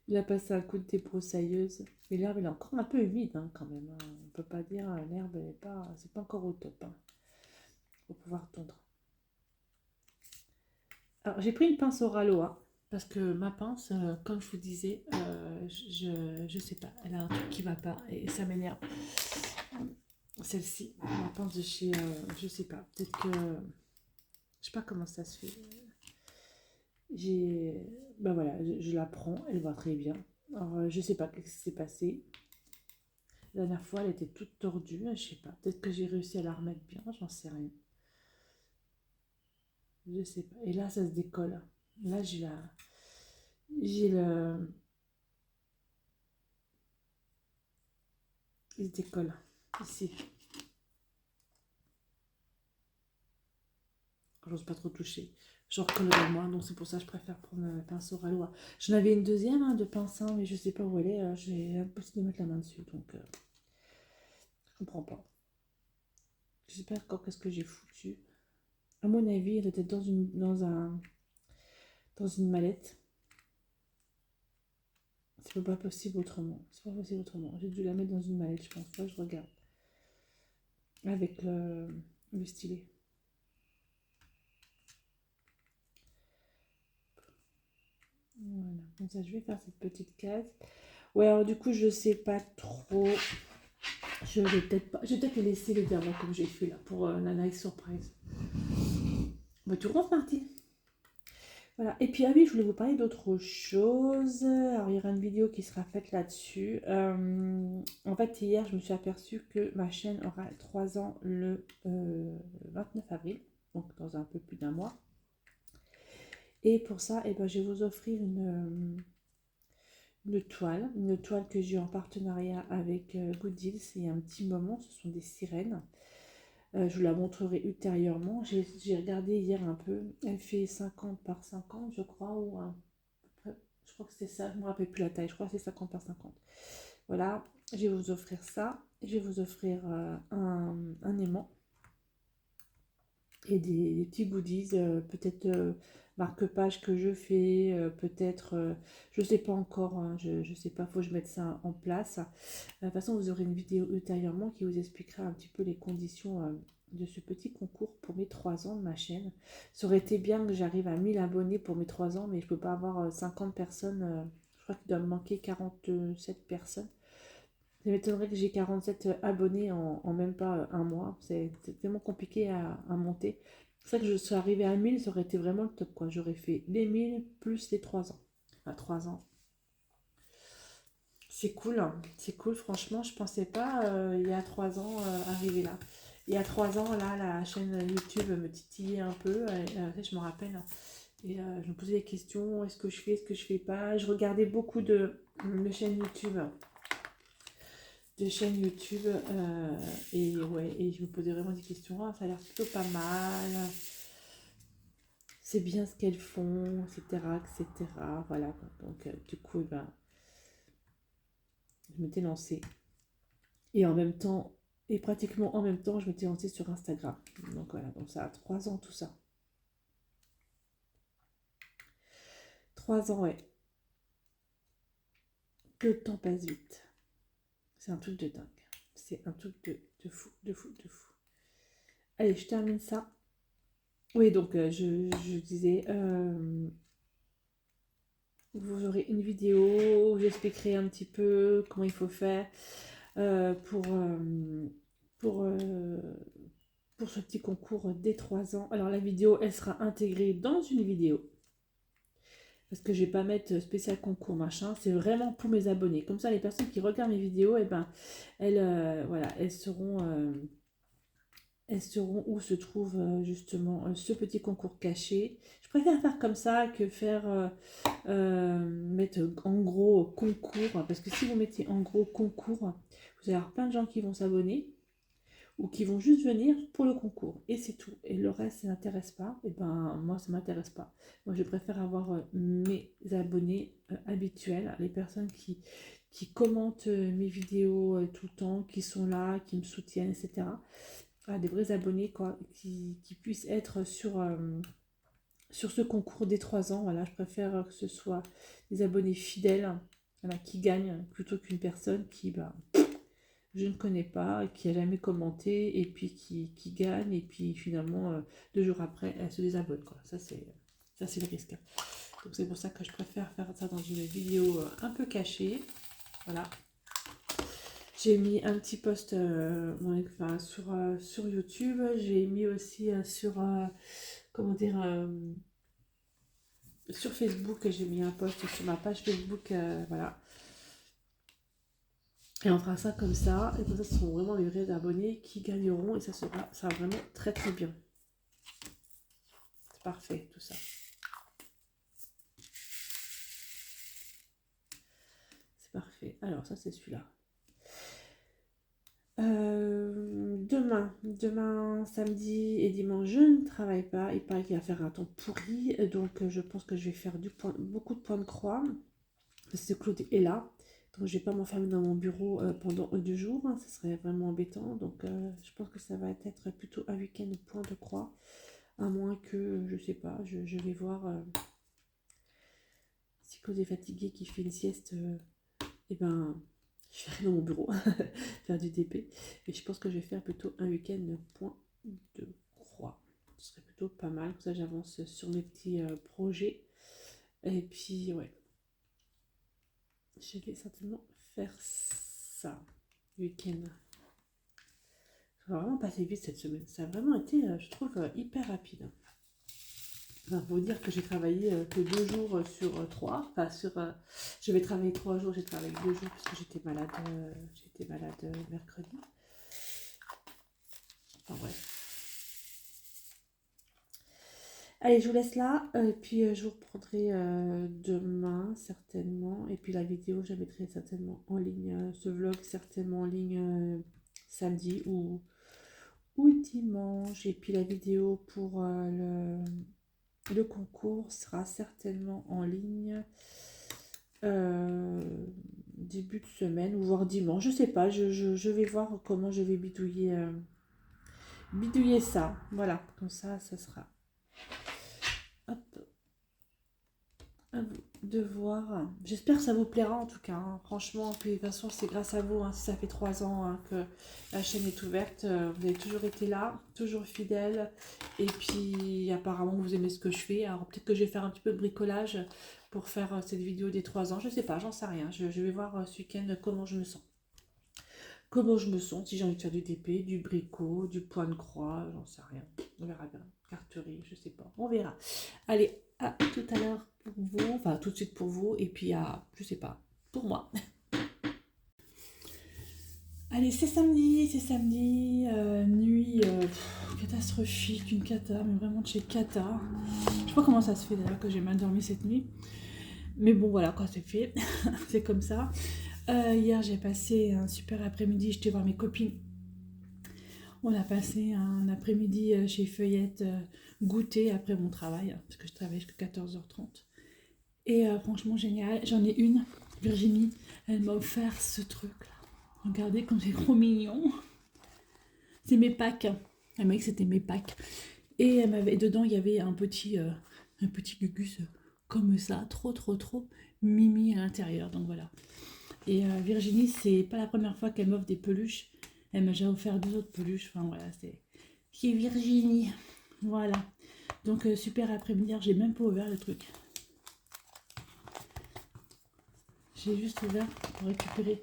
Il a passé un coup de débroussailleuse. Mais l'herbe, elle est encore un peu humide, hein, quand même, hein. On ne peut pas dire, l'herbe, c'est pas encore au top, hein, pour pouvoir tondre. Alors, j'ai pris une pince Oraloa, parce que ma pince, comme je vous disais, je sais pas, elle a un truc qui va pas, et ça m'énerve. Celle-ci, ma pince de chez, je sais pas, peut-être que, je sais pas comment ça se fait. Ben voilà, je la prends, elle va très bien. Alors, je sais pas ce qui s'est passé. La dernière fois, elle était toute tordue, je sais pas. Peut-être que j'ai réussi à la remettre bien, j'en sais rien. Je sais pas. Et là, ça se décolle. Là, j'ai le, il se décolle ici. J'ose pas trop toucher. J'en recolle de moi, donc c'est pour ça que je préfère prendre la pince Oraloa. J'en avais une deuxième, hein, de pince, hein, mais je sais pas où elle est. J'ai impossible de mettre la main dessus, donc je comprends pas. Je sais pas encore qu'est-ce que j'ai foutu. À mon avis, elle était dans une mallette. C'est pas possible autrement. C'est pas possible autrement. J'ai dû la mettre dans une mallette, je pense. Là, je regarde. avec le stylet. Voilà, donc ça je vais faire cette petite case. Ouais, alors du coup je sais pas trop. Je vais peut-être les laisser les diamants comme j'ai fait là pour la nice surprise. Bah, tu rentres Marty. Voilà. Et puis, ah oui, je voulais vous parler d'autre chose. Alors, il y aura une vidéo qui sera faite là-dessus. En fait, hier, je me suis aperçue que ma chaîne aura 3 ans le 29 avril, donc dans un peu plus d'un mois. Et pour ça, eh ben, je vais vous offrir une toile que j'ai en partenariat avec Gooddeals. Il y a un petit moment, ce sont des sirènes. Je vous la montrerai ultérieurement. J'ai regardé hier un peu. Elle fait 50 par 50, je crois, ou je crois que c'est ça. Je ne me rappelle plus la taille. Je crois que c'est 50 par 50. Voilà, je vais vous offrir ça. Je vais vous offrir un aimant et des petits goodies, peut-être marque-page que je fais, peut-être, je ne sais pas encore, hein, je ne sais pas, il faut que je mette ça en place. De toute façon, vous aurez une vidéo ultérieurement qui vous expliquera un petit peu les conditions de ce petit concours pour mes 3 ans de ma chaîne. Ça aurait été bien que j'arrive à 1000 abonnés pour mes 3 ans, mais je ne peux pas avoir 50 personnes. Je crois qu'il doit me manquer 47 personnes. Ça m'étonnerait que j'ai 47 abonnés en même pas un mois. C'est tellement compliqué à monter. C'est vrai que je suis arrivée à 1000, ça aurait été vraiment le top, quoi. J'aurais fait les 1000 plus les 3 ans. Enfin, 3 ans. C'est cool, hein. C'est cool, franchement, je pensais pas il y a 3 ans arriver là. Il y a 3 ans, là, la chaîne YouTube me titillait un peu, je me rappelle. Et je me posais des questions, est-ce que je fais pas. Je regardais beaucoup de chaînes YouTube, et ouais, et je me posais vraiment des questions. Ah, ça a l'air plutôt pas mal, c'est bien ce qu'elles font, etc., etc. Voilà, donc du coup, ben, je m'étais lancée. Et en même temps, et pratiquement en même temps, je m'étais lancée sur Instagram. Donc voilà, donc ça a 3 ans tout ça. 3 ans, ouais. Que le temps passe vite. C'est un truc de dingue. C'est un truc de fou, de fou, de fou. Allez, je termine ça. Oui, donc je disais, vous aurez une vidéo où j'expliquerai un petit peu comment il faut faire euh, pour, euh, pour, euh, pour ce petit concours des 3 ans. Alors la vidéo, elle sera intégrée dans une vidéo. Parce que je vais pas mettre spécial concours machin, c'est vraiment pour mes abonnés. Comme ça, les personnes qui regardent mes vidéos, eh ben, voilà, elles sauront où se trouve justement ce petit concours caché. Je préfère faire comme ça que faire mettre en gros concours, parce que si vous mettez en gros concours, vous allez avoir plein de gens qui vont s'abonner ou qui vont juste venir pour le concours et c'est tout. Et le reste, ça n'intéresse pas. Et ben moi, ça m'intéresse pas. Moi, je préfère avoir mes abonnés habituels, les personnes qui commentent mes vidéos tout le temps, qui sont là, qui me soutiennent, etc. Ah, des vrais abonnés, quoi, qui puissent être sur ce concours des 3 ans. Voilà, je préfère que ce soit des abonnés fidèles, voilà, qui gagnent plutôt qu'une personne qui, bah, je ne connais pas, qui a jamais commenté et puis qui gagne et puis finalement 2 jours après elle se désabonne, quoi. Ça c'est le risque. Donc c'est pour ça que je préfère faire ça dans une vidéo un peu cachée. Voilà. J'ai mis un petit post sur YouTube. J'ai mis aussi comment dire, sur Facebook. J'ai mis un post sur ma page Facebook. Voilà. Et on fera ça comme ça. Et comme ça, ce seront vraiment les vrais abonnés qui gagneront. Et ça sera vraiment très très bien. C'est parfait tout ça. C'est parfait. Alors ça c'est celui-là. Demain, samedi et dimanche, je ne travaille pas. Il paraît qu'il va faire un temps pourri. Donc je pense que je vais faire beaucoup de points de croix. Parce que Claude est là. Donc je ne vais pas m'enfermer dans mon bureau pendant 2 jours. Hein, ça serait vraiment embêtant. Donc je pense que ça va être plutôt un week-end de points de croix. À moins que, je sais pas, je vais voir si Claude est fatigué, qu'il fait une sieste, et ben Je vais aller dans mon bureau, faire du DP. Et je pense que je vais faire plutôt un week-end point de croix. Ce serait plutôt pas mal. Comme ça, j'avance sur mes petits projets. Et puis, ouais, je vais certainement faire ça, week-end. Ça va vraiment passer vite cette semaine. Ça a vraiment été, je trouve, hyper rapide. Enfin, faut dire que j'ai travaillé que 2 jours sur 3. Enfin, je vais travailler 3 jours, j'ai travaillé 2 jours parce que j'étais malade mercredi. Enfin bref. Allez, je vous laisse là. Puis je vous reprendrai demain certainement. Et puis la vidéo, je la mettrai certainement en ligne. Ce vlog certainement en ligne samedi ou dimanche. Et puis la vidéo pour le concours sera certainement en ligne début de semaine ou voire dimanche. Je sais pas, je vais voir comment je vais bidouiller ça. Voilà, comme ça sera. Hop, à vous de voir. J'espère que ça vous plaira en tout cas. Hein. Franchement, puis de toute façon, c'est grâce à vous. Hein, si ça fait 3 ans hein, que la chaîne est ouverte, vous avez toujours été là, toujours fidèle. Et puis, apparemment, vous aimez ce que je fais. Alors, peut-être que je vais faire un petit peu de bricolage pour faire cette vidéo des 3 ans. Je sais pas, j'en sais rien. Je vais voir ce week-end comment je me sens. Comment je me sens, si j'ai envie de faire du TP, du bricot, du point de croix, j'en sais rien. On verra bien. Carterie, je sais pas. On verra. Allez, à tout à l'heure pour vous, enfin tout de suite pour vous, et puis à, je sais pas, pour moi. Allez, c'est samedi, nuit catastrophique, une cata, mais vraiment de chez cata. Je sais pas comment ça se fait d'ailleurs que j'ai mal dormi cette nuit. Mais bon, voilà quoi, c'est fait. C'est comme ça. Hier, j'ai passé un super après-midi, j'étais voir mes copines. On a passé un après-midi chez Feuillette goûter après mon travail, parce que je travaille jusqu'à 14h30. Et franchement, génial. J'en ai une, Virginie, elle m'a offert ce truc-là. Regardez comme c'est trop mignon. C'est mes packs. Elle m'a dit que c'était mes packs. Et dedans, il y avait un petit gugus comme ça, trop mimi à l'intérieur. Donc voilà. Et Virginie, c'est pas la première fois qu'elle m'offre des peluches. Elle m'a déjà offert 2 autres peluches. Enfin voilà, c'est Virginie. Voilà. Donc super après-midi. J'ai même pas ouvert le truc. J'ai juste ouvert pour récupérer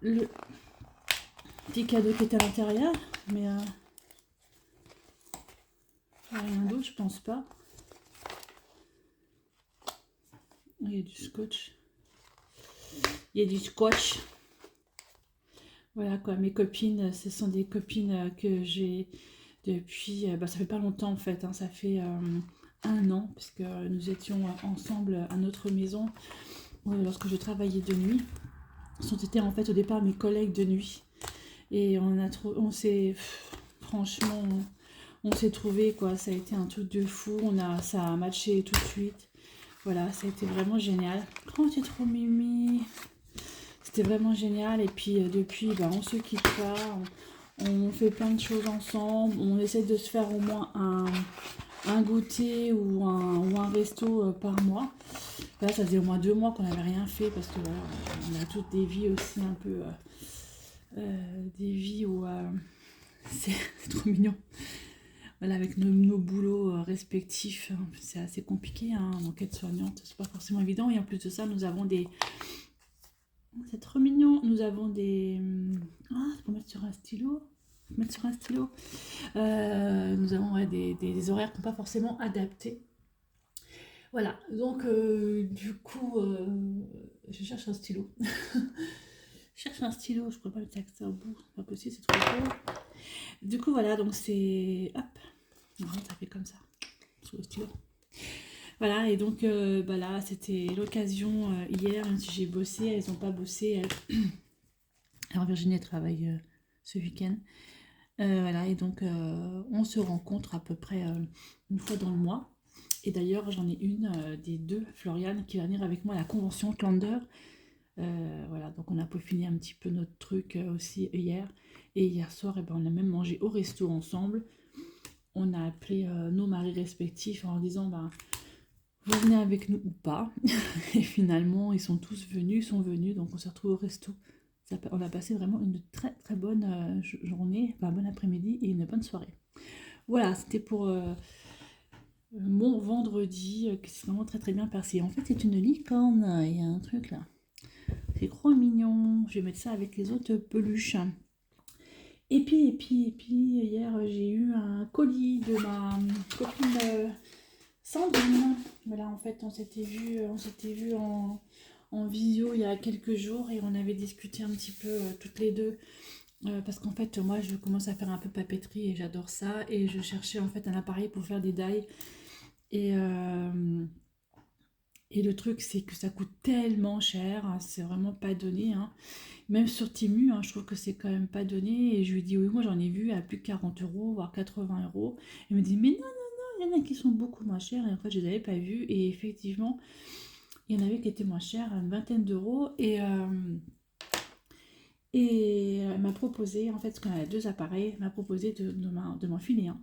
le petit cadeau qui était à l'intérieur. Mais rien d'autre, je pense pas. Il y a du scotch. Il y a du scotch. Voilà quoi, mes copines, ce sont des copines que j'ai depuis, ça fait pas longtemps en fait, hein, ça fait 1 an, parce que nous étions ensemble à notre maison lorsque je travaillais de nuit. C'était en fait au départ mes collègues de nuit. Et on s'est, franchement, on s'est trouvé quoi, ça a été un truc de fou, ça a matché tout de suite. Voilà, ça a été vraiment génial. Oh, c'est trop mimi. C'était vraiment génial. Et puis depuis, on se quitte pas. On fait plein de choses ensemble. On essaie de se faire au moins un goûter ou un resto par mois. Là, ça faisait au moins 2 mois qu'on n'avait rien fait parce que voilà, on a toutes des vies aussi un peu... des vies où c'est trop mignon. Voilà, avec nos boulots respectifs, hein, c'est assez compliqué, hein, en quête soignante, c'est pas forcément évident. Et en plus de ça, nous avons des... C'est trop mignon. Nous avons des... Ah, c'est pour mettre sur un stylo. Nous avons des horaires qui ne sont pas forcément adaptés. Voilà, donc du coup, je cherche un stylo. Je cherche un stylo, je ne pourrais pas mettre ça au bout, c'est pas possible, c'est trop gros. Du coup, voilà, donc c'est... Hop, voilà, ça fait comme ça, sur le stylo. Voilà, et donc là, c'était l'occasion hier, même si j'ai bossé, elles n'ont pas bossé. Alors Virginie elle travaille ce week-end. Voilà, et donc on se rencontre à peu près une fois dans le mois. Et d'ailleurs, j'en ai une des 2, Floriane, qui va venir avec moi à la convention Clander. Voilà, donc on a peaufiné un petit peu notre truc aussi hier. Et hier soir, on a même mangé au resto ensemble. On a appelé nos maris respectifs en leur disant, vous venez avec nous ou pas. Et finalement, ils sont venus, donc on s'est retrouvés au resto. On a passé vraiment une très très bonne journée, enfin bon après-midi et une bonne soirée. Voilà, c'était pour mon vendredi qui s'est vraiment très très bien passé. En fait, c'est une licorne, il y a un truc là. C'est trop mignon. Je vais mettre ça avec les autres peluches. Et puis, hier, j'ai eu un colis de ma copine Sandrine. Voilà, en fait, on s'était vu en visio il y a quelques jours et on avait discuté un petit peu toutes les deux. Parce qu'en fait, moi, je commence à faire un peu papeterie et j'adore ça. Et je cherchais en fait un appareil pour faire des die. Et, et le truc, c'est que ça coûte tellement cher. Hein, c'est vraiment pas donné. Hein. Même sur Temu, hein, je trouve que c'est quand même pas donné. Et je lui dis, oui, moi j'en ai vu à plus de 40 euros, voire 80 euros. Elle me dit, mais non, non, non, il y en a qui sont beaucoup moins chers. Et en fait, je les avais pas vus. Et effectivement, il y en avait qui étaient moins chers, une vingtaine d'euros. Et elle m'a proposé, en fait, parce qu'on a deux appareils, elle m'a proposé de m'en filer un.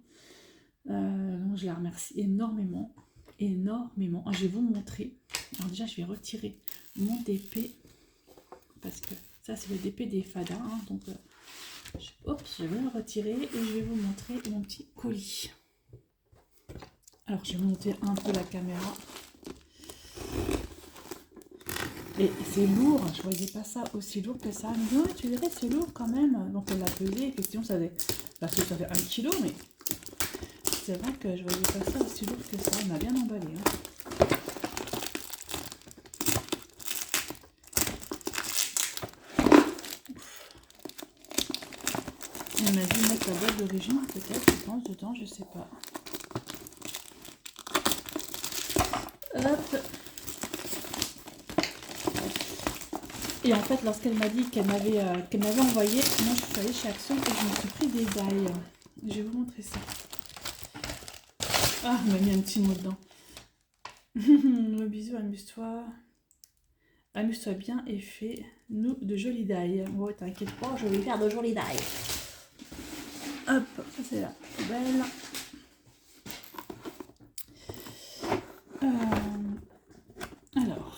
Donc je la remercie énormément. Énormément. Je vais vous montrer. Alors déjà, je vais retirer mon DP. Parce que ça, c'est le DP des Fada. Hein, donc, je vais le retirer et je vais vous montrer mon petit colis. Alors, je vais monter un peu la caméra. Et c'est lourd, je voyais pas ça aussi lourd que ça. Mais ouais, tu verrais, c'est lourd quand même. Donc, on l'a pesé, effectivement, ça fait 1 kilo, mais c'est vrai que je voyais pas ça aussi lourd que ça. On m'a bien emballé. Hein. Elle m'a dit mettre la boîte d'origine, peut-être, je pense, dedans, je sais pas. Hop. Et en fait, lorsqu'elle m'a dit qu'elle m'avait envoyé, moi je suis allée chez Action et je me suis pris des die. Je vais vous montrer ça. Ah, elle m'a mis un petit mot dedans. Le bisou, amuse-toi. Amuse-toi bien et fais-nous de jolis die. Ouais, t'inquiète pas, je vais faire de jolis die. Hop, ça c'est la poubelle. Alors.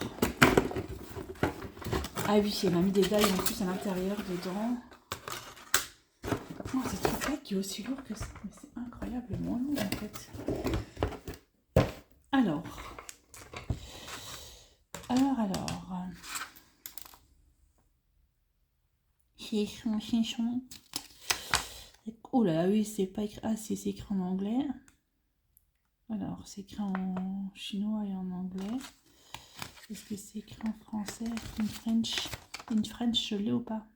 Ah oui, elle m'a mis des die en plus à l'intérieur dedans. Oh, c'est truc-là qui est aussi lourd que ça. Mais c'est incroyablement lourd en fait. Alors. Chichon. Oh là là, oui, c'est pas écrit. Ah, si, c'est écrit en anglais. Alors, c'est écrit en chinois et en anglais. Est-ce que c'est écrit en français? In French, je l'ai ou pas?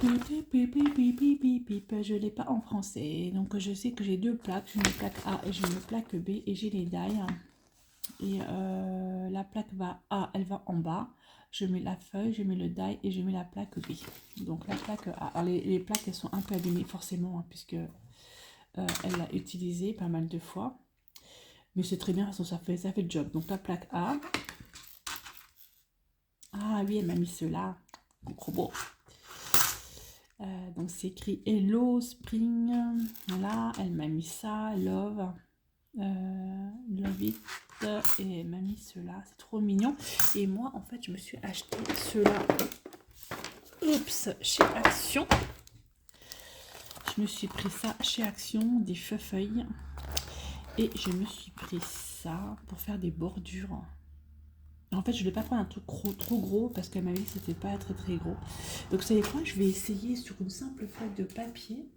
Je l'ai pas en français. Donc, je sais que j'ai deux plaques. J'ai une plaque A et j'ai une plaque B et j'ai les die. Et la plaque A, elle va en bas. Je mets la feuille, je mets le die et je mets la plaque B. Donc, la plaque A. Alors, les plaques, elles sont un peu abîmées forcément, hein, puisque elle l'a utilisé pas mal de fois. Mais c'est très bien, de toute façon, ça fait le job. Donc la plaque A. Ah oui, elle m'a mis cela. Gros beau. Donc c'est écrit Hello Spring. Voilà, elle m'a mis ça. Love. Love it. Et elle m'a mis cela. C'est trop mignon. Et moi, en fait, je me suis acheté cela. Oups, chez Action. Je me suis pris ça chez Action, des feuilles. Et je me suis pris ça pour faire des bordures. En fait, je ne vais pas prendre un truc trop gros parce qu'elle m'a dit que c'était pas très très gros. Donc, vous savez quoi? Je vais essayer sur une simple feuille de papier.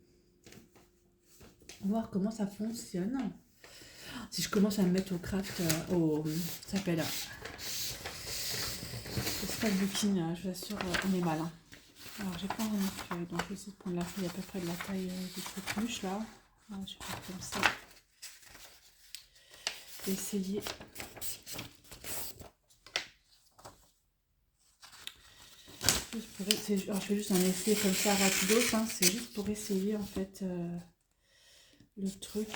Voir comment ça fonctionne. Si je commence à me mettre au craft, ça s'appelle scrapbooking, je vous assure, on est mal. Hein. Alors, j'ai pas une feuille, donc je vais essayer de prendre la feuille à peu près de la taille du truc là. Alors, je vais faire comme ça. Je vais essayer. Alors, je fais juste un essai comme ça rapidos, hein, c'est juste pour essayer en fait le truc.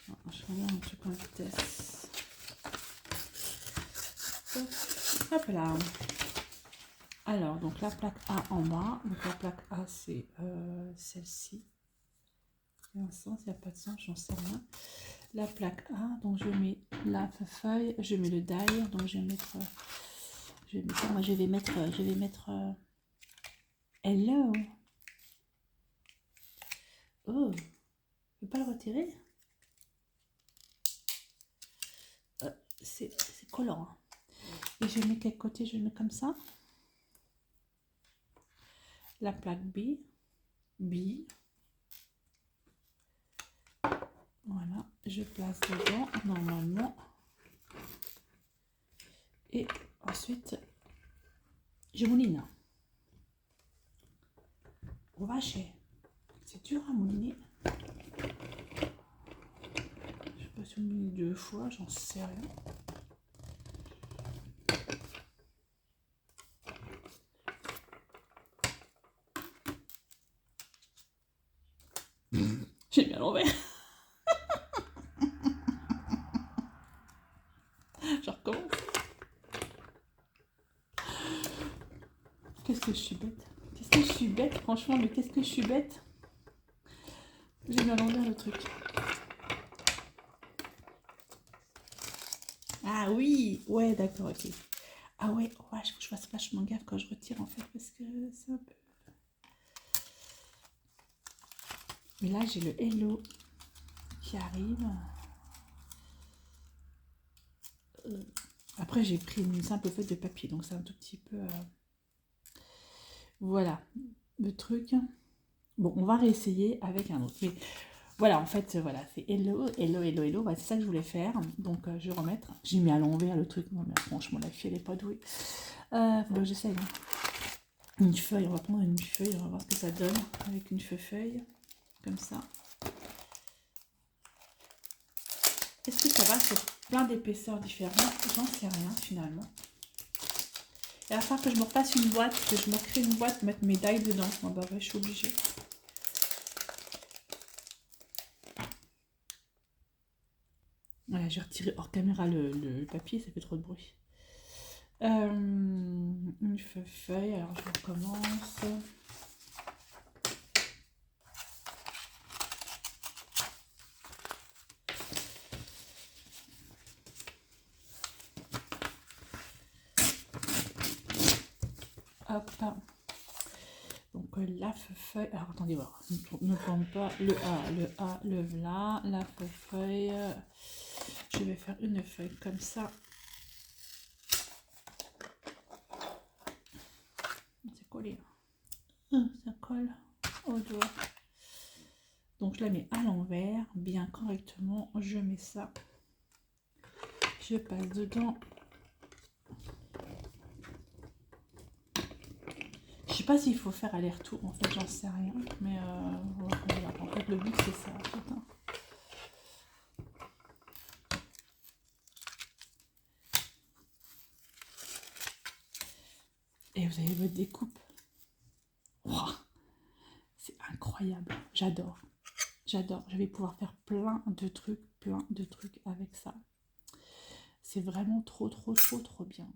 Alors, je regarde un truc en vitesse. Hop là. Alors, donc la plaque A en bas. Donc la plaque A, c'est celle-ci. Il y a un sens, il n'y a pas de sens, j'en sais rien. la plaque A, donc je mets la feuille, je mets le die, donc je vais mettre, je vais mettre hello. Oh, je peux pas le retirer. C'est collant. Hein. Et je mets quel côté? Je le mets comme ça. La plaque B. Voilà, je place dedans normalement. Et ensuite, je mouline. On va chez. C'est dur à mouliner. Je sais pas si on mouline 2 fois, j'en sais rien. J'ai mis à l'envers. Je recommence. Qu'est-ce que je suis bête. Qu'est-ce que je suis bête, franchement, mais qu'est-ce que je suis bête. J'ai mis à l'envers le truc. Ah oui, ouais, d'accord, ok. Ah ouais, ouais, je fasse vachement gaffe quand je retire en fait, parce que c'est un peu... Mais là, j'ai le hello qui arrive. Après, j'ai pris une simple feuille de papier, donc c'est un tout petit peu... Voilà, le truc. Bon, on va réessayer avec un autre. Mais voilà, en fait, voilà, c'est hello. Voilà, c'est ça que je voulais faire. Donc, je vais remettre. J'ai mis à l'envers le truc. Non, mais franchement, la fille, elle n'est pas douée. Faut que j'essaye. Hein. Une feuille, on va prendre une feuille, on va voir ce que ça donne avec une feuille. Comme ça. Est-ce que ça va sur plein d'épaisseurs différentes? J'en sais rien, finalement. Il va falloir que je me repasse une boîte, que je me crée une boîte, mettre mes die dedans. Oh, bah ouais, je suis obligée. Voilà, j'ai retiré hors caméra le papier, ça fait trop de bruit. Une feuille, alors je recommence. Hop. Donc la feuille, alors attendez voir, ne tourne pas le A, le là, la feuille. Je vais faire une feuille comme ça. C'est collé. Ça colle au doigt. Donc je la mets à l'envers, bien correctement. Je mets ça. Je passe dedans. Je sais pas s'il faut faire aller-retour, en fait, j'en sais rien. Mais en fait, le but c'est ça. Putain. Et vous avez votre découpe. Wow, c'est incroyable. J'adore. J'adore. Je vais pouvoir faire plein de trucs avec ça. C'est vraiment trop bien.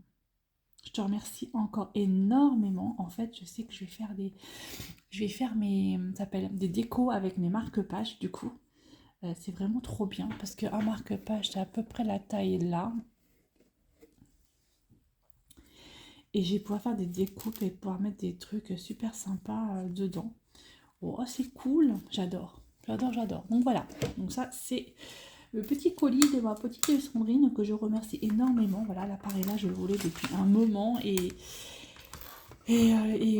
Je te remercie encore énormément. En fait, je sais que je vais faire des décos avec mes marque-pages du coup. C'est vraiment trop bien parce qu'un marque-page, c'est à peu près la taille là. Et je vais pouvoir faire des découpes et pouvoir mettre des trucs super sympas dedans. Oh, c'est cool. J'adore. Donc voilà. Donc ça, c'est le petit colis de ma petite Sandrine que je remercie énormément. Voilà, l'appareil là, je le voulais depuis un moment et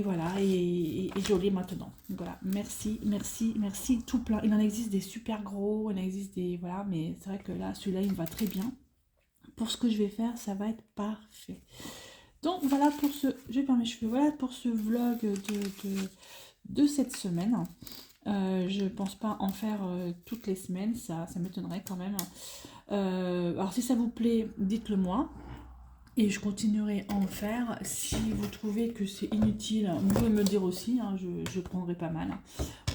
voilà, et je l'ai maintenant. Donc voilà, merci, tout plein. Il en existe des super gros, il en existe des... Voilà, mais c'est vrai que là, celui-là, il me va très bien. Pour ce que je vais faire, ça va être parfait. Donc voilà pour ce... Je vais faire mes cheveux. Voilà pour ce vlog de cette semaine. Je pense pas en faire toutes les semaines, ça m'étonnerait quand même. Alors si ça vous plaît, dites-le moi. Et je continuerai à en faire. Si vous trouvez que c'est inutile, vous pouvez me le dire aussi, hein, je prendrai pas mal.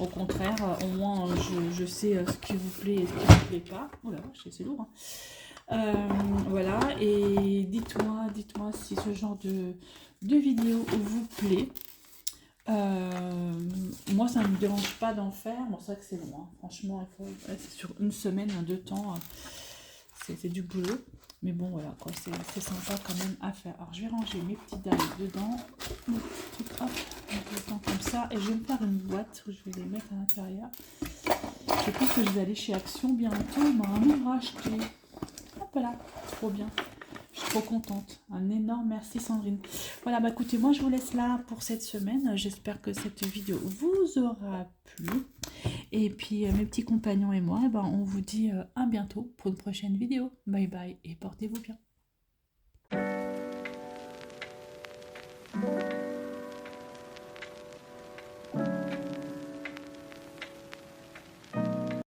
Au contraire, au moins je sais ce qui vous plaît et ce qui ne vous plaît pas. Oh là, c'est lourd. Hein. Voilà, et dites-moi si ce genre de vidéo vous plaît. Moi, ça ne me dérange pas d'en faire. Bon, c'est vrai que c'est long, hein. Franchement, c'est sur une semaine, 2 temps. C'est du boulot. Mais bon, voilà, quoi. C'est sympa quand même à faire. Alors, je vais ranger mes petites dalles dedans. Mes petits trucs, hop, dedans comme ça. Et je vais me faire une boîte où je vais les mettre à l'intérieur. Je pense que je vais aller chez Action bientôt. On m'a vraiment racheté. Hop là, trop bien. Je suis trop contente. Un énorme merci Sandrine. Voilà, bah écoutez, moi je vous laisse là pour cette semaine. J'espère que cette vidéo vous aura plu. Et puis mes petits compagnons et moi, eh ben, on vous dit à bientôt pour une prochaine vidéo. Bye bye et portez-vous bien.